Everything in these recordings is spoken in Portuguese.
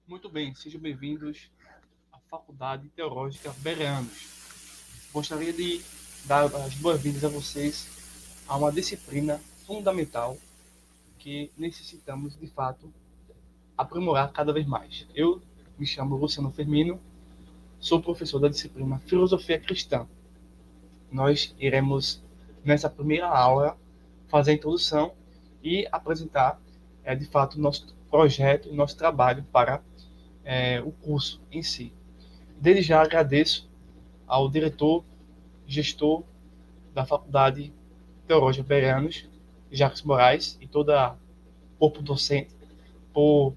Muito bem, sejam bem-vindos à Faculdade Teológica Bereanos. Gostaria de dar as boas-vindas a vocês a uma disciplina fundamental que necessitamos, de fato, aprimorar cada vez mais. Eu me chamo Luciano Firmino, sou professor da disciplina Filosofia Cristã. Nós iremos, nessa primeira aula, fazer a introdução e apresentar, de fato, nosso projeto e nosso trabalho para o curso em si. Desde já agradeço ao diretor, gestor da Faculdade Teológica Bereanos, Jacques Moraes, e todo o corpo docente, por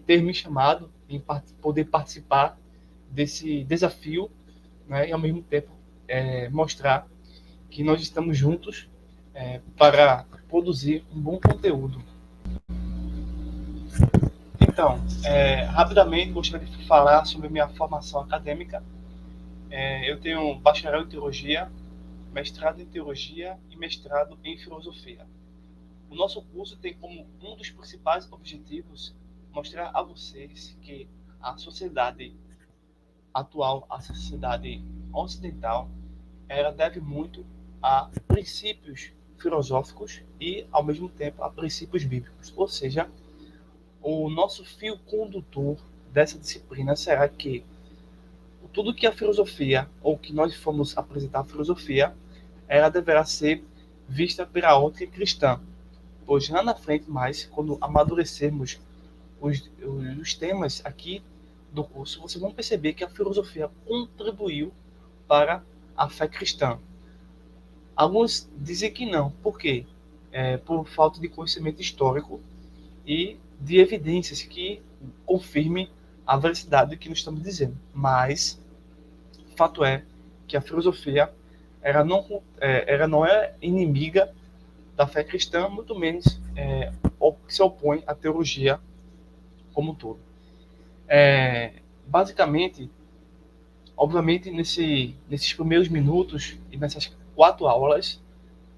ter me chamado em poder participar desse desafio, né, e ao mesmo tempo mostrar que nós estamos juntos para produzir um bom conteúdo. Então, rapidamente gostaria de falar sobre a minha formação acadêmica. Eu tenho um bacharel em teologia, mestrado em teologia e mestrado em filosofia. O nosso curso tem como um dos principais objetivos mostrar a vocês que a sociedade atual, a sociedade ocidental, ela deve muito a princípios filosóficos e, ao mesmo tempo, a princípios bíblicos. Ou seja, o nosso fio condutor dessa disciplina será que tudo que a filosofia, ou que nós formos apresentar a filosofia, ela deverá ser vista pela ótica cristã. Pois lá na frente, mais, quando amadurecermos os temas aqui do curso, vocês vão perceber que a filosofia contribuiu para a fé cristã. Alguns dizem que não. Por quê? Por falta de conhecimento histórico e de evidências que confirmem a veracidade do que nós estamos dizendo. Mas fato é que a filosofia ela não é inimiga da fé cristã, muito menos se opõe à teologia como um todo. Basicamente, obviamente, nesses primeiros minutos e nessas 4 aulas,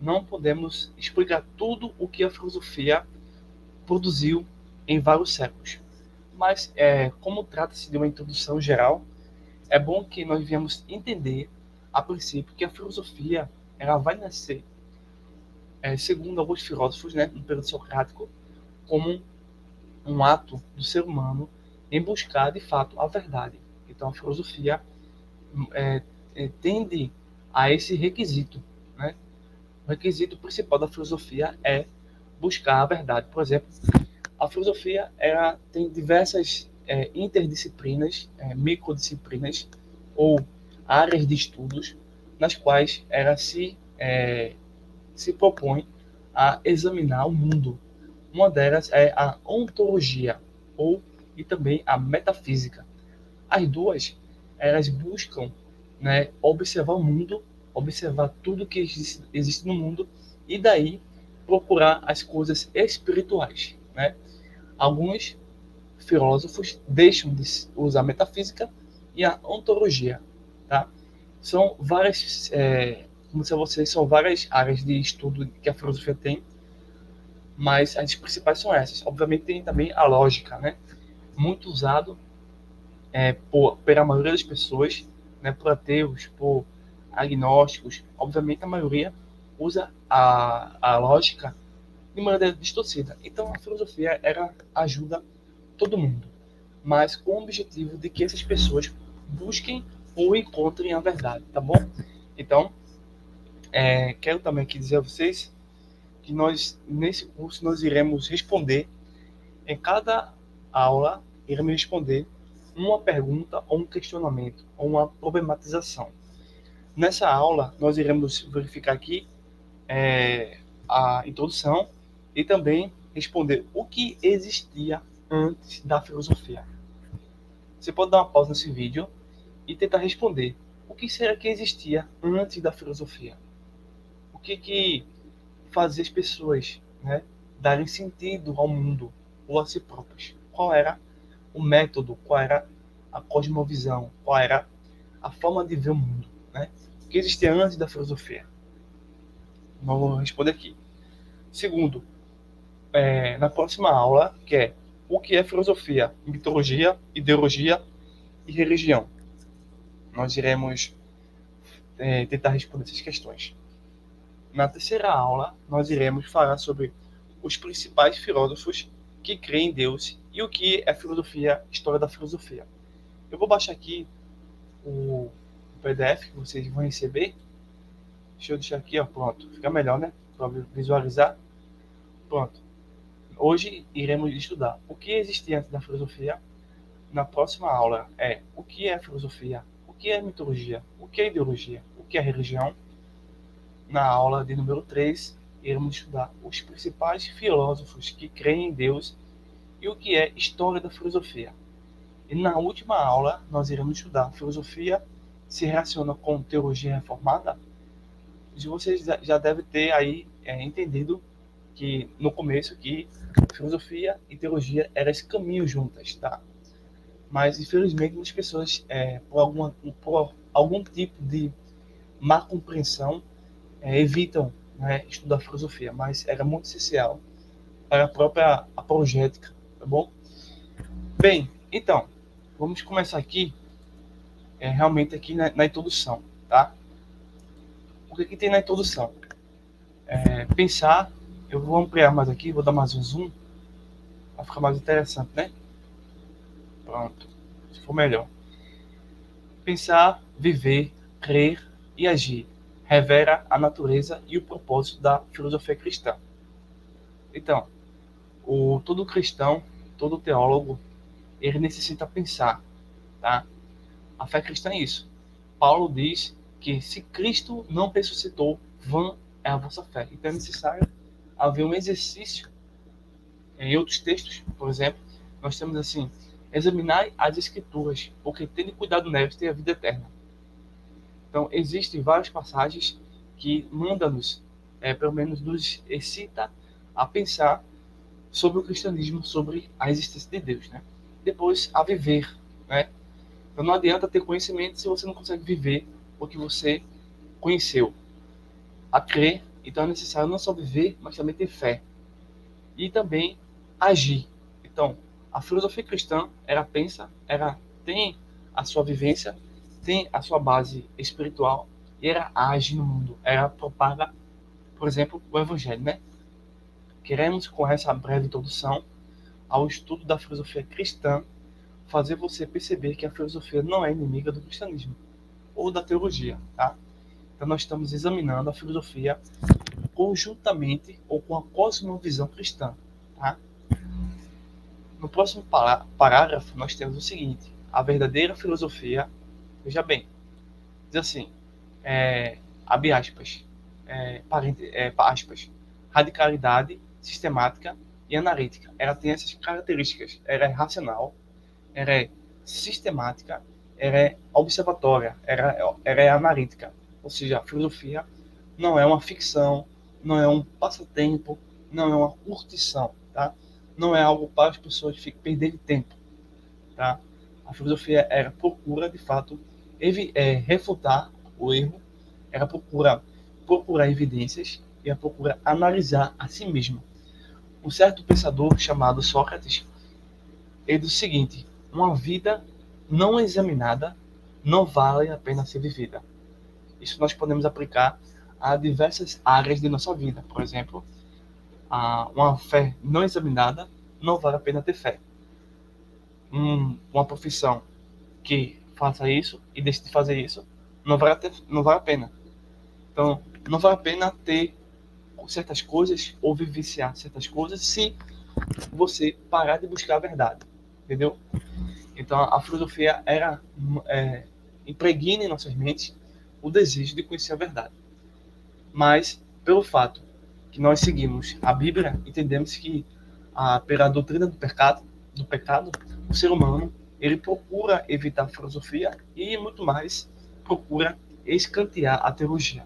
não podemos explicar tudo o que a filosofia produziu em vários séculos. Mas, como trata-se de uma introdução geral, é bom que nós venhamos entender, a princípio, que a filosofia ela vai nascer, segundo alguns filósofos, né, no período socrático, como um ato do ser humano em buscar, de fato, a verdade. Então, a filosofia tende a esse requisito. Né? O requisito principal da filosofia é buscar a verdade. Por exemplo, a filosofia ela tem diversas interdisciplinas, microdisciplinas ou áreas de estudos nas quais ela se propõe a examinar o mundo. Uma delas é a ontologia e também a metafísica. As duas elas buscam, né, observar o mundo, observar tudo que existe no mundo e daí procurar as coisas espirituais. Né? Alguns filósofos deixam de usar a metafísica e a ontologia. Tá? São várias, como se vocês são várias áreas de estudo que a filosofia tem, mas as principais são essas. Obviamente tem também a lógica, né? Muito usado pela maioria das pessoas, né? Por ateus, por agnósticos. Obviamente a maioria usa a lógica de maneira distorcida. Então a filosofia ajuda todo mundo, mas com o objetivo de que essas pessoas busquem ou encontrem a verdade, tá bom? Então, quero também aqui dizer a vocês que nós, nesse curso, nós iremos responder, em cada aula, iremos responder uma pergunta ou um questionamento, ou uma problematização. Nessa aula, nós iremos verificar aqui a introdução e também responder o que existia antes da filosofia. Você pode dar uma pausa nesse vídeo e tentar responder o que será que existia antes da filosofia? O que fazia as pessoas, né, darem sentido ao mundo ou a si próprios? Qual era o método? Qual era a cosmovisão? Qual era a forma de ver o mundo? Né? O que existia antes da filosofia? Nós vamos responder aqui. Segundo, na próxima aula, que é o que é filosofia, mitologia, ideologia e religião. Nós iremos tentar responder essas questões. Na terceira aula, nós iremos falar sobre os principais filósofos que creem em Deus e o que é filosofia, história da filosofia. Eu vou baixar aqui o PDF que vocês vão receber. Deixa eu deixar aqui, ó, pronto. Fica melhor, né? Para visualizar. Pronto. Hoje iremos estudar o que existia antes da filosofia. Na próxima aula é o que é filosofia, o que é mitologia, o que é ideologia, o que é religião. Na aula de número 3, iremos estudar os principais filósofos que creem em Deus e o que é história da filosofia. E na última aula, nós iremos estudar filosofia se relaciona com teologia reformada. E vocês já devem ter aí entendido que no começo que filosofia e teologia eram esse caminho juntas, tá? Mas infelizmente muitas pessoas, por algum tipo de má compreensão, evitam, né, estudar filosofia, mas era muito essencial para a própria apologética, tá bom? Bem, então, vamos começar aqui, realmente aqui na introdução, tá? O que tem na introdução? Pensar, eu vou ampliar mais aqui, vou dar mais um zoom, para ficar mais interessante, né? Pronto, se for melhor. Pensar, viver, crer e agir revela a natureza e o propósito da filosofia cristã. Então, todo cristão, todo teólogo, ele necessita pensar, tá? A fé cristã é isso. Paulo diz que se Cristo não ressuscitou, vã é a vossa fé. Então é necessário haver um exercício. Em outros textos, por exemplo, nós temos assim: examinai as escrituras, porque tende cuidado nelas, tem a vida eterna. Então existem várias passagens que mandam-nos, pelo menos nos excita a pensar sobre o cristianismo, sobre a existência de Deus, né? Depois, a viver, né? Então não adianta ter conhecimento se você não consegue viver o que você conheceu. A crer, então é necessário não só viver, mas também ter fé. E também agir. Então, a filosofia cristã, tem a sua vivência, tem a sua base espiritual e ela age no mundo. Ela propaga, por exemplo, o evangelho, né? Queremos, com essa breve introdução ao estudo da filosofia cristã, fazer você perceber que a filosofia não é inimiga do cristianismo ou da teologia, tá? Então nós estamos examinando a filosofia conjuntamente ou com a cosmovisão cristã, tá? No próximo parágrafo nós temos o seguinte: a verdadeira filosofia, veja bem, diz assim, abre aspas, aspas, radicalidade, sistemática e analítica. Ela tem essas características. Ela é racional, ela é sistemática, ela é observatória, ela é analítica. Ou seja, a filosofia não é uma ficção, não é um passatempo, não é uma curtição, tá? Não é algo para as pessoas perderem tempo, tá? A filosofia ela procura, de fato, refutar o erro, ela procura procurar evidências e ela procura analisar a si mesma. Um certo pensador chamado Sócrates, ele diz o seguinte: uma vida não examinada não vale a pena ser vivida. Isso nós podemos aplicar a diversas áreas de nossa vida. Por exemplo, uma fé não examinada não vale a pena ter fé. Uma profissão que faça isso e deixe de fazer isso não vale a pena. Então, não vale a pena ter certas coisas ou vivenciar certas coisas se você parar de buscar a verdade, entendeu? Então, a filosofia impregna em nossas mentes o desejo de conhecer a verdade. Mas, pelo fato que nós seguimos a Bíblia, entendemos que pela doutrina do pecado, o ser humano ele procura evitar a filosofia e, muito mais, procura escantear a teologia.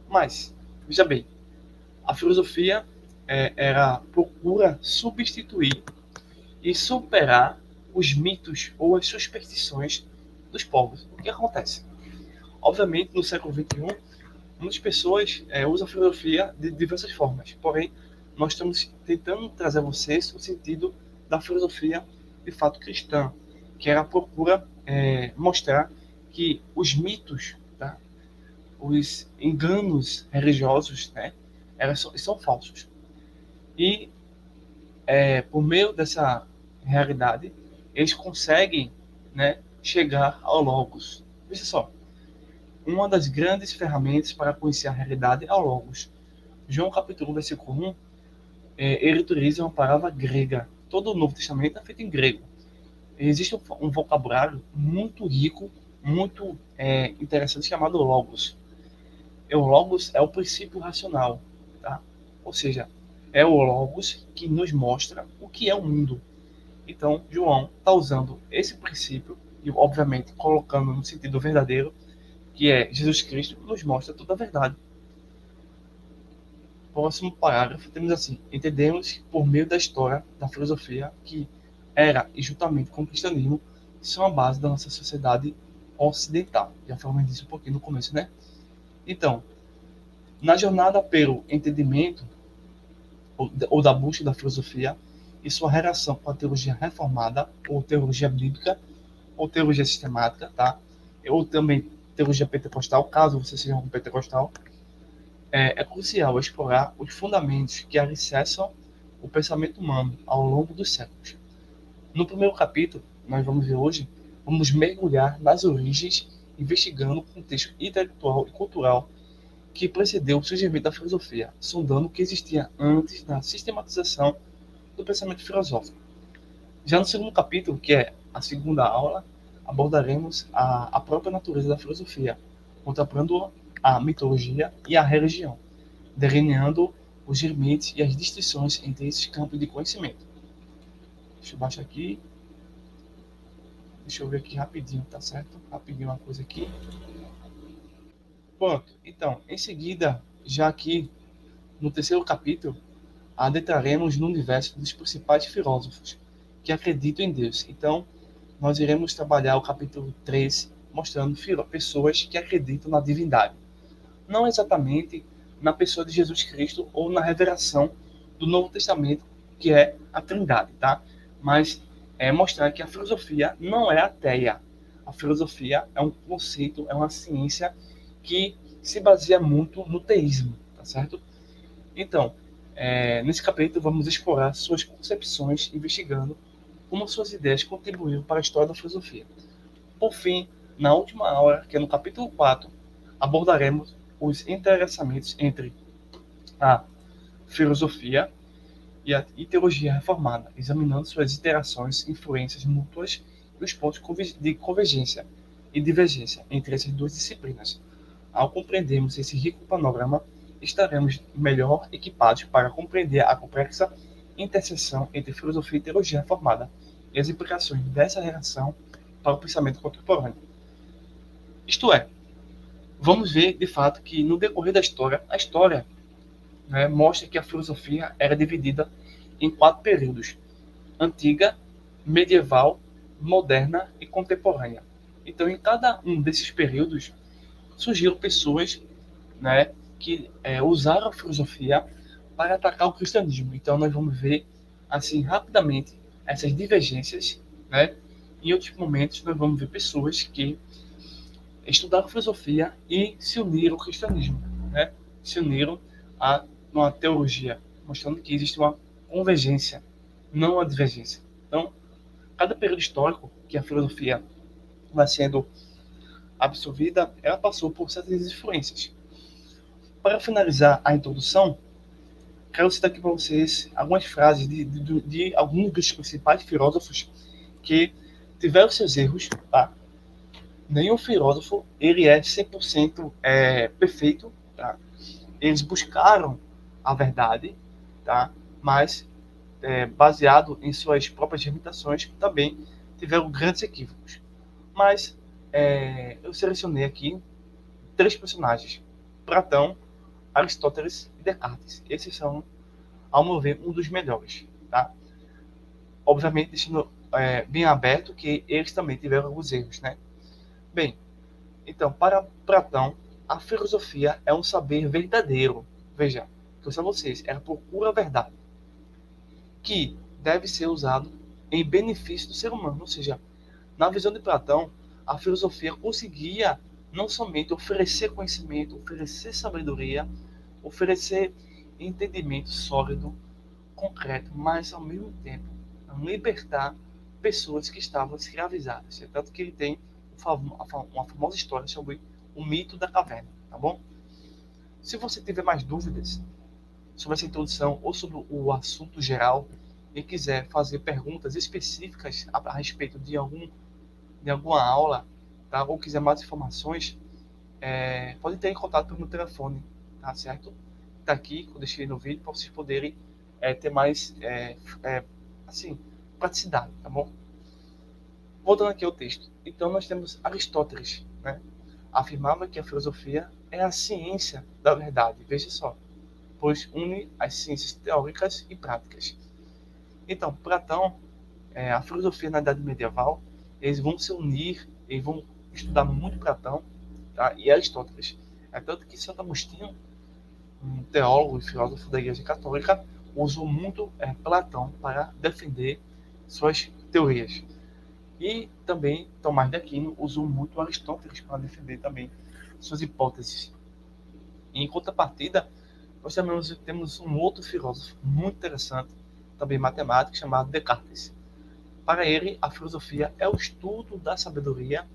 Mas, veja bem, a filosofia ela procura substituir e superar os mitos ou as superstições dos povos. O que acontece? Obviamente, no século XXI, muitas pessoas usam a filosofia de diversas formas. Porém, nós estamos tentando trazer a vocês o sentido da filosofia de fato cristã, que era a procura mostrar que os mitos, tá? Os enganos religiosos, né, são falsos. E por meio dessa realidade, eles conseguem, né, chegar ao Logos. Veja só, uma das grandes ferramentas para conhecer a realidade é o Logos. João capítulo 1, versículo 1, ele utiliza uma palavra grega. Todo o Novo Testamento é feito em grego. Existe um vocabulário muito rico, muito interessante, chamado Logos. O Logos é o princípio racional, tá? Ou seja, é o Logos que nos mostra o que é o mundo. Então, João está usando esse princípio e, obviamente, colocando no sentido verdadeiro, que é Jesus Cristo, nos mostra toda a verdade. Próximo parágrafo, temos assim: entendemos por meio da história da filosofia que era, e juntamente com o cristianismo, são a base da nossa sociedade ocidental. Já falamos disso um pouquinho no começo, né? Então, na jornada pelo entendimento ou da busca da filosofia e sua relação com a teologia reformada, ou teologia bíblica, ou teologia sistemática, tá? Ou também teologia pentecostal, caso você seja um pentecostal, é crucial explorar os fundamentos que alicerçam o pensamento humano ao longo dos séculos. No primeiro capítulo, nós vamos ver hoje, vamos mergulhar nas origens, investigando o contexto intelectual e cultural que precedeu o surgimento da filosofia, sondando o que existia antes da sistematização do pensamento filosófico. Já no segundo capítulo, que é a segunda aula, abordaremos a própria natureza da filosofia, contemplando a mitologia e a religião, delineando os limites e as distinções entre esses campos de conhecimento. Deixa eu baixar aqui. Deixa eu ver aqui rapidinho, tá certo? Rapidinho uma coisa aqui. Pronto. Então, em seguida, já aqui no terceiro capítulo, adentraremos no universo dos principais filósofos que acreditam em Deus. Então, nós iremos trabalhar o capítulo 3, mostrando pessoas que acreditam na divindade. Não exatamente na pessoa de Jesus Cristo ou na revelação do Novo Testamento, que é a Trindade, tá? Mas mostrar que a filosofia não é ateia. A filosofia é um conceito, é uma ciência que se baseia muito no teísmo, tá certo? Então, nesse capítulo vamos explorar suas concepções, investigando como suas ideias contribuíram para a história da filosofia. Por fim, na última aula, que é no capítulo 4, abordaremos os entrelaçamentos entre a filosofia e teologia reformada, examinando suas interações, influências mútuas e os pontos de convergência e divergência entre essas duas disciplinas. Ao compreendermos esse rico panorama, estaremos melhor equipados para compreender a complexa interseção entre filosofia e teologia reformada e as implicações dessa relação para o pensamento contemporâneo. Isto é, vamos ver de fato que no decorrer da história, a história mostra que a filosofia era dividida em 4 períodos: antiga, medieval, moderna e contemporânea. Então, em cada um desses períodos, surgiram pessoas, né, que usaram a filosofia para atacar o cristianismo. Então, nós vamos ver, assim, rapidamente, essas divergências, né? Em outros momentos, nós vamos ver pessoas que estudaram filosofia e se uniram ao cristianismo, né? Se uniram a uma teologia, mostrando que existe uma convergência, não uma divergência. Então, cada período histórico que a filosofia vai sendo absorvida, ela passou por certas influências. Para finalizar a introdução, quero citar aqui para vocês algumas frases de alguns dos principais filósofos que tiveram seus erros, tá? Nenhum filósofo ele é 100% perfeito, tá? Eles buscaram a verdade, tá? Mas baseado em suas próprias limitações, também tiveram grandes equívocos. Mas eu selecionei aqui 3 personagens: Platão, Aristóteles e Descartes. Esses são, ao meu ver, um dos melhores, tá? Obviamente, deixando bem aberto que eles também tiveram alguns erros, né? Bem, então, para Platão, a filosofia é um saber verdadeiro. Veja, que eu sou vocês, ela procura a verdade, que deve ser usado em benefício do ser humano. Ou seja, na visão de Platão, a filosofia conseguia não somente oferecer conhecimento, oferecer sabedoria, oferecer entendimento sólido, concreto, mas ao mesmo tempo libertar pessoas que estavam escravizadas. É tanto que ele tem uma famosa história sobre o mito da caverna, tá bom? Se você tiver mais dúvidas sobre essa introdução ou sobre o assunto geral e quiser fazer perguntas específicas a respeito de alguma aula, tá? Ou quiser mais informações, pode ter em contato pelo meu telefone, tá certo? Tá aqui, eu deixei no vídeo para vocês poderem ter mais assim, praticidade, tá bom? Voltando aqui ao texto. Então nós temos Aristóteles, né? Afirmava que a filosofia é a ciência da verdade. Veja só, pois une as ciências teóricas e práticas. Então, Platão, a filosofia na Idade Medieval, eles vão se unir, eles vão estudar muito Platão, tá? E Aristóteles. É tanto que Santo Agostinho, um teólogo e filósofo da Igreja Católica, usou muito Platão para defender suas teorias. E também Tomás de Aquino usou muito Aristóteles para defender também suas hipóteses. Em contrapartida, nós também temos um outro filósofo muito interessante, também matemático, chamado Descartes. Para ele, a filosofia é o estudo da sabedoria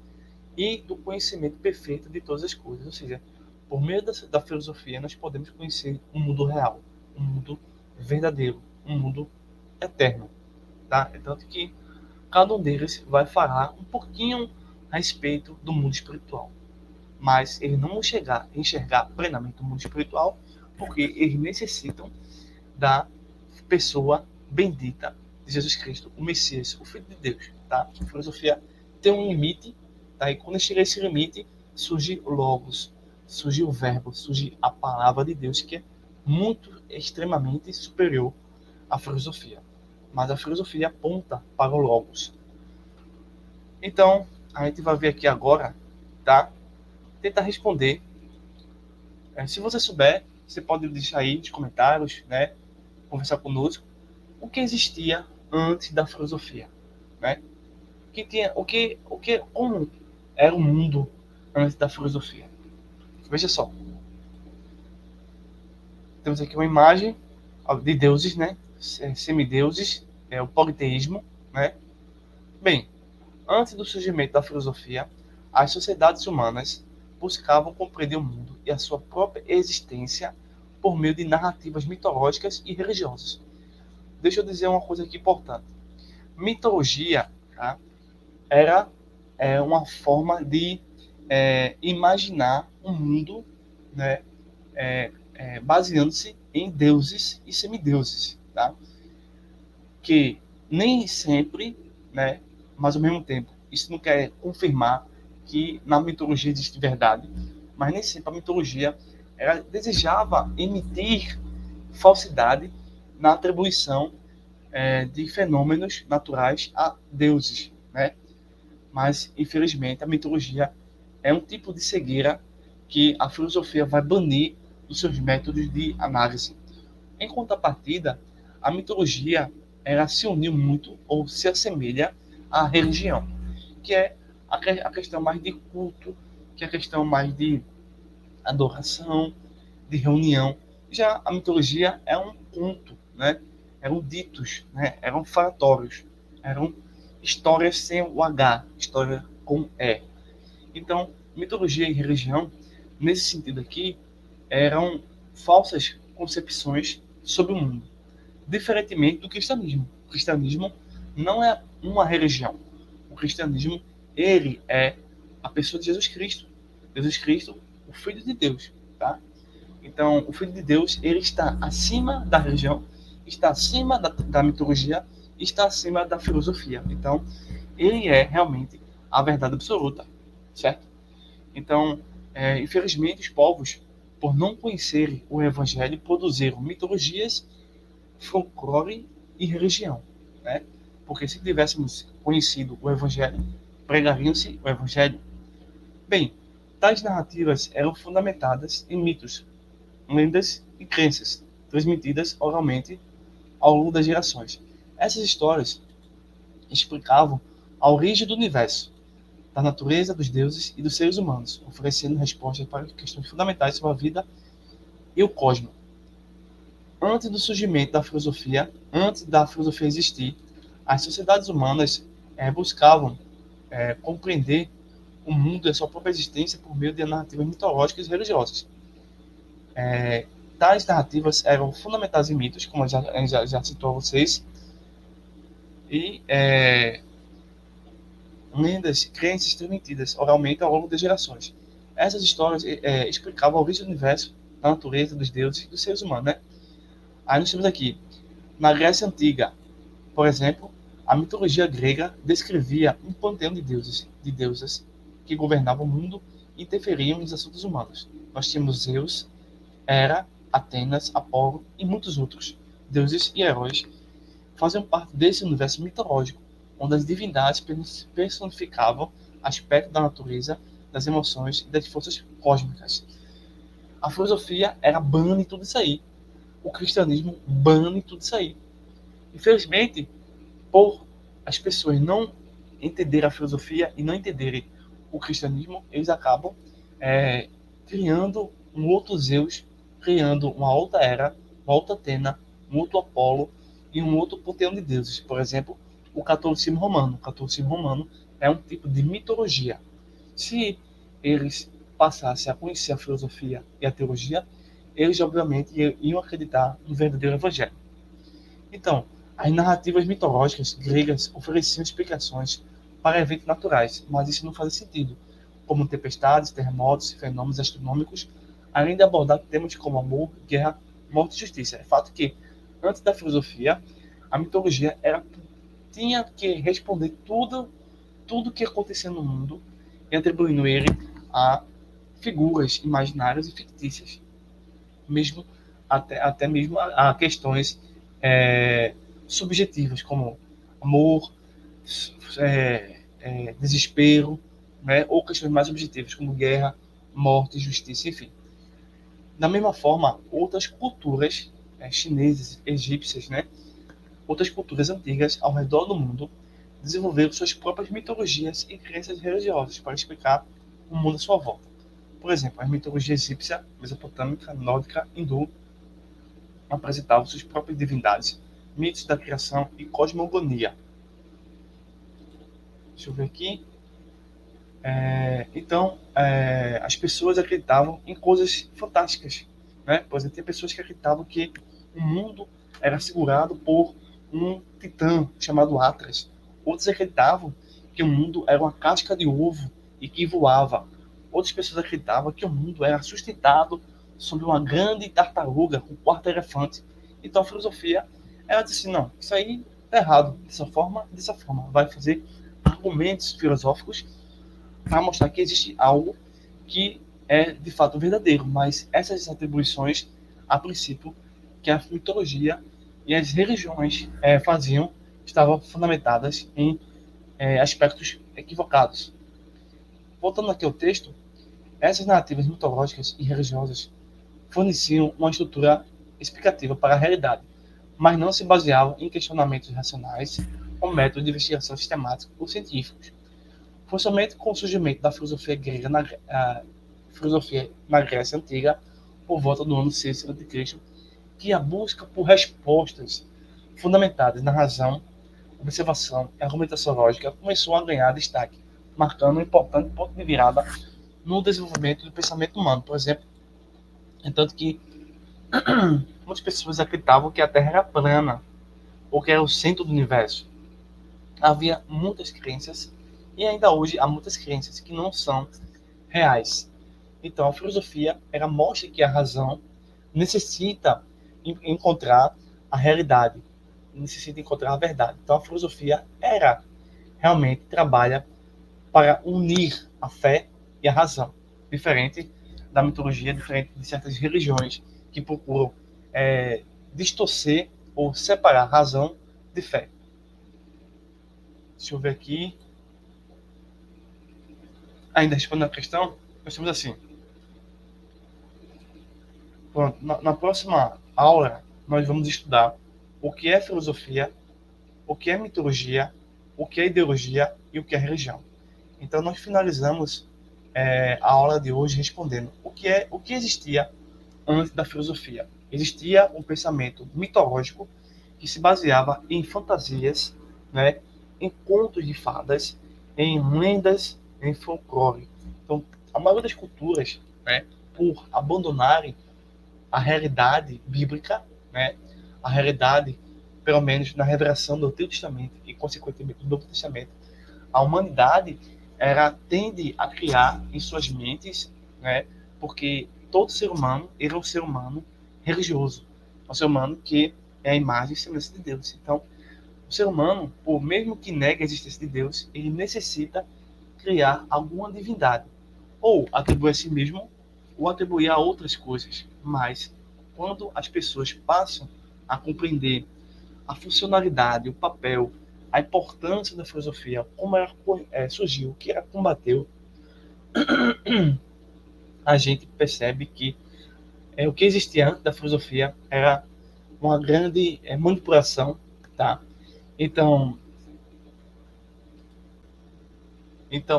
e do conhecimento perfeito de todas as coisas. Ou seja, por meio da filosofia, nós podemos conhecer um mundo real, um mundo verdadeiro, um mundo eterno. Tá? É tanto que cada um deles vai falar um pouquinho a respeito do mundo espiritual. Mas eles não vão enxergar plenamente o mundo espiritual, porque eles necessitam da pessoa bendita de Jesus Cristo, o Messias, o Filho de Deus. Tá? A filosofia tem um limite, tá? E quando chega a esse limite, surge o Logos, surge o Verbo, surge a palavra de Deus, que é muito, extremamente superior à filosofia. Mas a filosofia aponta para o Logos. Então, a gente vai ver aqui agora, tá? Tentar responder. Se você souber, você pode deixar aí nos comentários, né? Conversar conosco. O que existia antes da filosofia, né? Como era o mundo antes da filosofia? Veja só. Temos aqui uma imagem de deuses, né? Semideuses, o politeísmo, né? Bem, antes do surgimento da filosofia, as sociedades humanas buscavam compreender o mundo e a sua própria existência por meio de narrativas mitológicas e religiosas. Deixa eu dizer uma coisa aqui importante. Mitologia, tá, era uma forma de imaginar um mundo, né, baseando-se em deuses e semideuses, tá? Que nem sempre, né, mas ao mesmo tempo, isso não quer confirmar que na mitologia existe verdade, mas nem sempre a mitologia ela desejava emitir falsidade na atribuição de fenômenos naturais a deuses, né? Mas, infelizmente, a mitologia é um tipo de cegueira que a filosofia vai banir dos seus métodos de análise. Em contrapartida, a mitologia ela se uniu muito ou se assemelha à religião, que é a questão mais de culto, que é a questão mais de adoração, de reunião. Já a mitologia é um conto, né? Eram ditos, né? Eram falatórios, eram histórias sem o H, história com E. Então, mitologia e religião, nesse sentido aqui, eram falsas concepções sobre o mundo, diferentemente do cristianismo. O cristianismo não é uma religião. O cristianismo, ele é a pessoa de Jesus Cristo. Jesus Cristo, o Filho de Deus, tá? Então, o Filho de Deus, ele está acima da religião, está acima da mitologia, está acima da filosofia. Então, ele é realmente a verdade absoluta, certo? Então, infelizmente, os povos, por não conhecerem o Evangelho, produziram mitologias, folclore e religião, né? Porque se tivéssemos conhecido o Evangelho, pregariam-se o Evangelho. Bem, tais narrativas eram fundamentadas em mitos, lendas e crenças, transmitidas oralmente ao longo das gerações. Essas histórias explicavam a origem do universo, da natureza, dos deuses e dos seres humanos, oferecendo respostas para questões fundamentais sobre a vida e o cosmos. Antes do surgimento da filosofia, antes da filosofia existir, as sociedades humanas buscavam compreender o mundo e a sua própria existência por meio de narrativas mitológicas e religiosas. Tais narrativas eram fundamentadas em mitos, como a gente já citou a vocês, e lendas, crenças transmitidas oralmente ao longo das gerações. Essas histórias explicavam a origem do universo, da natureza, dos deuses e dos seres humanos, né? Aí nós temos aqui, na Grécia Antiga, por exemplo, a mitologia grega descrevia um panteão de deuses, de deusas que governavam o mundo e interferiam nos assuntos humanos. Nós tínhamos Zeus, Hera, Atenas, Apolo e muitos outros deuses e heróis faziam parte desse universo mitológico, onde as divindades personificavam aspectos da natureza, das emoções e das forças cósmicas. A filosofia era bane tudo isso aí. O cristianismo bane tudo isso aí. Infelizmente, por as pessoas não entenderem a filosofia e não entenderem o cristianismo, eles acabam criando um outro Zeus, criando uma outra Hera, uma outra Atena, um outro Apolo e um outro panteão de deuses. Por exemplo, o catolicismo romano. O catolicismo romano é um tipo de mitologia. Se eles passassem a conhecer a filosofia e a teologia, eles obviamente iam acreditar no verdadeiro evangelho. Então, as narrativas mitológicas gregas ofereciam explicações para eventos naturais, mas isso não fazia sentido, como tempestades, terremotos e fenômenos astronômicos, além de abordar temas como amor, guerra, morte e justiça. É fato que, antes da filosofia, a mitologia tinha que responder tudo que acontecia no mundo e atribuindo ele a figuras imaginárias e fictícias, mesmo até mesmo a questões subjetivas, como amor, desespero, né? Ou questões mais objetivas, como guerra, morte, justiça, enfim. Da mesma forma, outras culturas chinesas, egípcias, né? Outras culturas antigas ao redor do mundo desenvolveram suas próprias mitologias e crenças religiosas para explicar o mundo à sua volta. Por exemplo, a mitologia egípcia, mesopotâmica, nórdica, hindu apresentavam suas próprias divindades, mitos da criação e cosmogonia. Deixa eu ver aqui. Então, as pessoas acreditavam em coisas fantásticas, né? Por exemplo, tem pessoas que acreditavam que o mundo era segurado por um titã chamado Atlas. Outros acreditavam que o mundo era uma casca de ovo e que voava. Outras pessoas acreditavam que o mundo era sustentado sobre uma grande tartaruga, um quarto elefante. Então a filosofia, ela disse, não, isso aí é errado, dessa forma. Vai fazer argumentos filosóficos para mostrar que existe algo que é de fato verdadeiro, mas essas atribuições, a princípio, que a mitologia e as religiões faziam, estavam fundamentadas em aspectos equivocados. Voltando aqui ao texto, essas narrativas mitológicas e religiosas forneciam uma estrutura explicativa para a realidade, mas não se baseavam em questionamentos racionais ou métodos de investigação sistemáticos ou científicos. Foi somente com o surgimento da filosofia grega filosofia na Grécia Antiga, por volta do ano 6 a.C., que a busca por respostas fundamentadas na razão, observação e argumentação lógica começou a ganhar destaque, marcando um importante ponto de virada no desenvolvimento do pensamento humano. Por exemplo, tanto que muitas pessoas acreditavam que a Terra era plana, ou que era o centro do universo. Havia muitas crenças, e ainda hoje há muitas crenças que não são reais. Então, a filosofia mostra que a razão necessita encontrar a realidade, necessita encontrar a verdade. Então, a filosofia realmente trabalha para unir a fé e a razão, diferente da mitologia, diferente de certas religiões que procuram distorcer ou separar razão de fé. Deixa eu ver aqui. Ainda respondendo a questão, nós temos assim. Pronto, na próxima aula, nós vamos estudar o que é filosofia, o que é mitologia o que é ideologia e o que é religião. Então, nós finalizamos a aula de hoje respondendo o que existia antes da filosofia. Existia um pensamento mitológico que se baseava em fantasias, né, em contos de fadas, em lendas, em folclore. Então, a maioria das culturas, né, por abandonarem a realidade bíblica, né, a realidade, pelo menos na revelação do Antigo Testamento e, consequentemente, do Novo Testamento, a humanidade tende a criar em suas mentes, né, porque todo ser humano ele é um ser humano religioso, é um ser humano que é a imagem e semelhança de Deus. Então, o ser humano, por mesmo que negue a existência de Deus, ele necessita criar alguma divindade, ou atribuir a si mesmo, ou atribuir a outras coisas. Mas, quando as pessoas passam a compreender a funcionalidade, o papel, a importância da filosofia, como ela surgiu, o que ela combateu, a gente percebe que o que existia antes da filosofia era uma grande manipulação, tá? Então,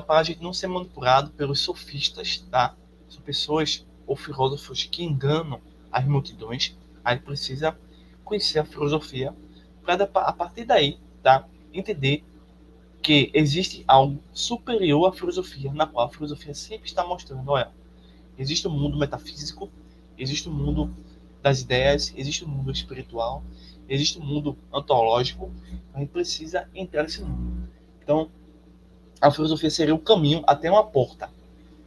para a gente não ser manipulado pelos sofistas, tá? São pessoas ou filósofos que enganam as multidões, a gente precisa conhecer a filosofia para, a partir daí, tá? Entender que existe algo superior à filosofia, na qual a filosofia sempre está mostrando, olha, existe o mundo metafísico, existe o mundo das ideias, existe o mundo espiritual, existe o mundo ontológico, a gente precisa entrar nesse mundo. Então, a filosofia seria o caminho até uma porta.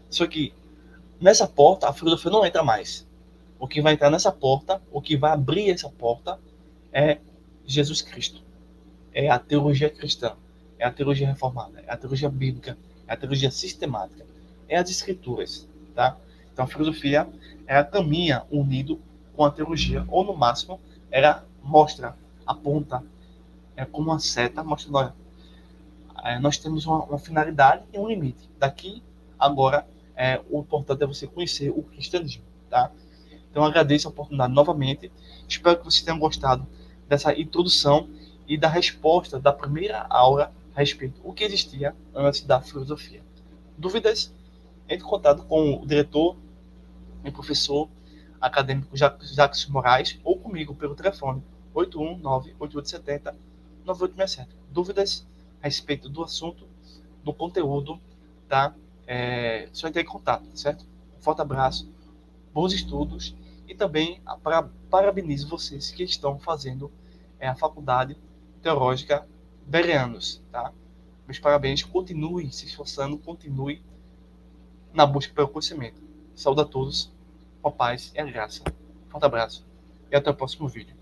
Só que nessa porta a filosofia não entra mais. O que vai entrar nessa porta, o que vai abrir essa porta é Jesus Cristo. É a teologia cristã, é a teologia reformada, é a teologia bíblica, é a teologia sistemática, é as escrituras, tá? Então a filosofia, ela caminha unido com a teologia, ou no máximo, ela mostra, aponta, como uma seta, mostrando, olha, nós temos uma finalidade e um limite. Daqui, agora, o importante é você conhecer o cristianismo, tá? Então, agradeço a oportunidade novamente. Espero que vocês tenham gostado dessa introdução e da resposta da primeira aula a respeito do que existia antes da filosofia. Dúvidas? Entre em contato com o diretor e professor acadêmico Jacques Moraes ou comigo pelo telefone 819-8870-9867. Dúvidas a respeito do assunto, do conteúdo, tá? Só entrar em contato, certo? Um forte abraço, bons estudos e também parabenizo vocês que estão fazendo a Faculdade Teológica Bereanos, tá? Meus parabéns, continue se esforçando, continue na busca pelo conhecimento. Saúde a todos, a paz e a graça. Forte abraço e até o próximo vídeo.